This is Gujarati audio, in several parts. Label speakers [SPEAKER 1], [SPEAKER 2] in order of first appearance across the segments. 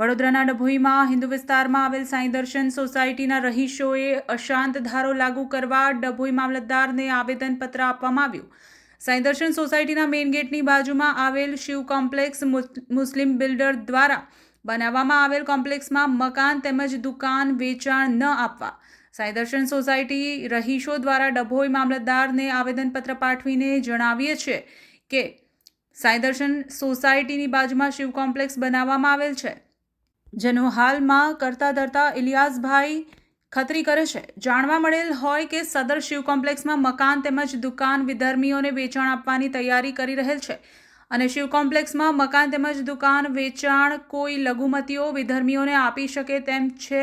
[SPEAKER 1] વડોદરાના ડભોઈમાં હિન્દુ વિસ્તારમાં આવેલ સાંઈ દર્શન સોસાયટીના રહીશોએ અશાંત ધારો લાગુ કરવા ડભોઈ મામલતદારને આવેદનપત્ર આપવામાં આવ્યું। સાંઈ દર્શન સોસાયટીના મેઇન ગેટની બાજુમાં આવેલ શિવ કોમ્પ્લેક્સ મુસ્લિમ બિલ્ડર દ્વારા બનાવવામાં આવેલ કોમ્પ્લેક્સમાં મકાન તેમજ દુકાન વેચાણ ન આપવા સાંઈ દર્શન સોસાયટી રહીશો દ્વારા ડભોઈ મામલતદારને આવેદનપત્ર પાઠવીને જણાવીએ છે કે સાંઈ દર્શન સોસાયટીની બાજુમાં શિવ કોમ્પ્લેક્સ બનાવવામાં આવેલ છે, જેનું હાલમાં કરતા ધરતા ઇલિયાસભાઈ ખત્રી કરે છે। જાણવા મળેલ હોય કે સદર શિવ કોમ્પ્લેક્સમાં મકાન તેમજ દુકાન વિધર્મીઓને વેચાણ આપવાની તૈયારી કરી રહેલ છે અને શિવ કોમ્પ્લેક્સમાં મકાન તેમજ દુકાન વેચાણ કોઈ લઘુમતીઓ વિધર્મીઓને આપી શકે તેમ છે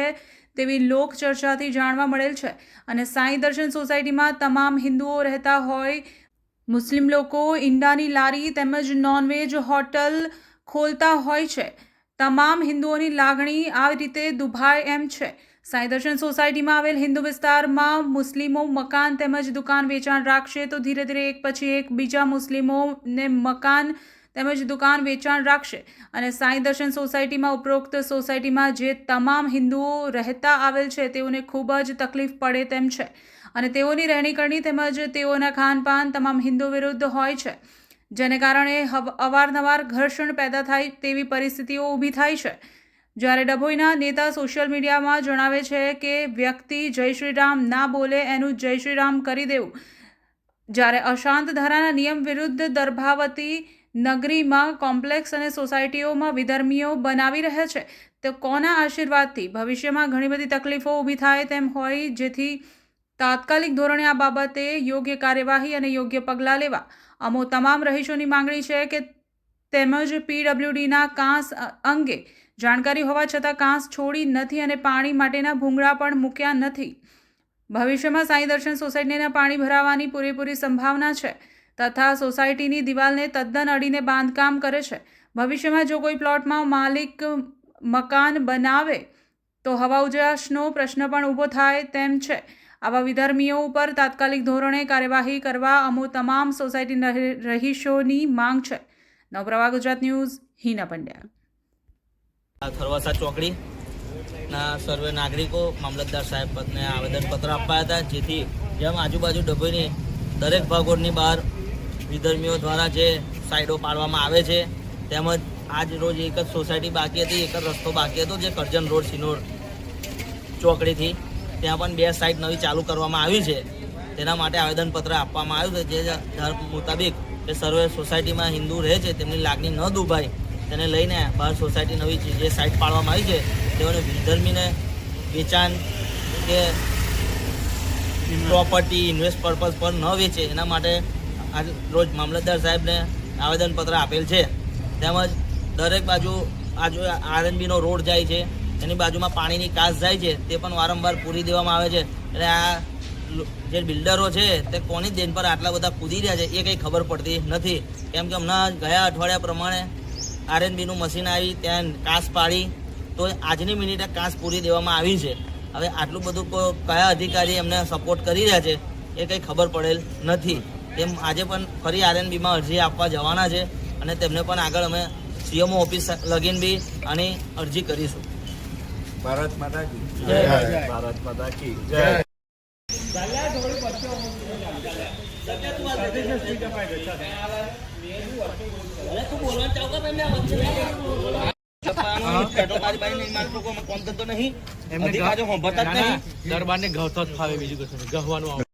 [SPEAKER 1] તેવી લોક ચર્ચાથી જાણવા મળેલ છે અને સાંઈ દર્શન સોસાયટીમાં તમામ હિન્દુઓ રહેતા હોય, મુસ્લિમ લોકો ઈંડાની લારી તેમજ નોનવેજ હોટલ ખોલતા હોય છે। તમામ હિન્દુઓની લાગણી આ રીતે દુભાય એમ છે। સાંઈ દર્શન સોસાયટીમાં આવેલ હિન્દુ વિસ્તારમાં મુસ્લિમો મકાન તેમજ દુકાન વેચાણ રાખશે તો ધીરે ધીરે એક પછી એક બીજા મુસ્લિમોને મકાન તેમજ દુકાન વેચાણ રાખશે અને સાંઈ દર્શન સોસાયટીમાં ઉપરોક્ત સોસાયટીમાં જે તમામ હિન્દુઓ રહેતા આવેલ છે તેઓને ખૂબ જ તકલીફ પડે તેમ છે અને તેઓની રહેણીકરણી તેમજ તેઓના ખાનપાન તમામ હિન્દુ વિરુદ્ધ હોય છે, જેને કારણે અવારનવાર ઘર્ષણ પેદા થાય તેવી પરિસ્થિતિઓ ઊભી થાય છે। જ્યારે ડભોઈના નેતા સોશિયલ મીડિયામાં જણાવે છે કે વ્યક્તિ જય શ્રી રામ ના બોલે એનું જય શ્રી રામ કરી દેવું, જ્યારે અશાંત ધારાના નિયમ વિરુદ્ધ દર્ભાવતી નગરીમાં કોમ્પ્લેક્સ અને સોસાયટીઓમાં વિધર્મીઓ બનાવી રહ્યા છે તો કોના આશીર્વાદથી ભવિષ્યમાં ઘણી બધી તકલીફો ઊભી થાય તેમ હોય, જેથી તાત્કાલિક ધોરણે આ બાબતે યોગ્ય કાર્યવાહી અને યોગ્ય પગલાં લેવા અમો તમામ રહીશોની માંગણી છે કે તેમજ પીડબ્લ્યુડીના કાંસ અંગે જાણકારી હોવા છતાં કાંસ છોડી નથી અને પાણી માટેના ભૂંગળા પણ મૂક્યા નથી। ભવિષ્યમાં સાંઈ દર્શન સોસાયટીના પાણી ભરાવાની પૂરેપૂરી સંભાવના છે તથા સોસાયટીની દિવાલને તદ્દન અડીને બાંધકામ કરે છે। ભવિષ્યમાં જો કોઈ પ્લોટમાં માલિક મકાન બનાવે તો હવા ઉજાસનો પ્રશ્ન પણ ઊભો થાય તેમ છે। આવા વિધર્મીઓ ઉપર તાત્કાલિક ધોરણે કાર્યવાહી કરવા અમો તમામ સોસાયટીના રહીશોની માંગ છે। નવપ્રવાહ ગુજરાત ન્યૂઝ, હિના પંડ્યા।
[SPEAKER 2] થરવાસા ચોકડીના સર્વે નાગરિકો મામલતદાર સાહેબ પદને આવેદનપત્ર આપ્યા હતા, જેથી જેમ આજુબાજુ ડભોઈની દરેક ભાગોની બહાર વિધર્મીઓ દ્વારા જે સાઈડો પાડવામાં આવે છે, તેમજ આજ રોજ એક જ સોસાયટી બાકી હતી, એક જ રસ્તો બાકી હતો જે કરજણ રોડ સિનોર ચોકડીથી, ત્યાં પણ 2 સાઈડ નવી ચાલુ કરવામાં આવી છે। તેના માટે આવેદનપત્ર આપવામાં આવ્યું છે, જે ધર્મ મુતાબિક કે સર્વે સોસાયટીમાં હિન્દુ રહે છે તેમની લાગણી ન દુભાય તેને લઈને બહાર સોસાયટી નવી જે સાઈડ પાડવામાં આવી છે તેઓને વિધર્મીને વેચાણ કે પ્રોપર્ટી ઇન્વેસ્ટ પર્પઝ પર ન વેચે એના માટે આજ રોજ મામલતદાર સાહેબને આવેદનપત્ર આપેલ છે। તેમજ દરેક બાજુ આરએનબીનો રોડ જાય છે, એની બાજુમાં પાણીની કાસ જાય છે, તે પણ વારંવાર પૂરી દેવામાં આવે છે। એટલે આ જે બિલ્ડરો છે તે કોની દેન પર આટલા બધા કૂદી રહ્યા છે એ કંઈ ખબર પડતી નથી, કેમ કે હમણાં ગયા અઠવાડિયા પ્રમાણે આરએનબીનું મશીન આવી ત્યાં કાસ પાડી તો આજની મિનિટે કાસ પૂરી દેવામાં આવી છે। હવે આટલું બધું કયા અધિકારી એમને સપોર્ટ કરી રહ્યા છે એ કંઈ ખબર પડેલ નથી। તેમ આજે પણ ફરી આરએનબીમાં અરજી આપવા જવાના છે અને તેમને પણ આગળ અમે સીએમઓ ઓફિસ લગીન બી આની અરજી કરીશું।
[SPEAKER 3] ભારત માતા કી જય। ભારત માતા કી જય।
[SPEAKER 4] દરબાર ને ગવતો જ ફાવે, બીજું કશું ગહવાનું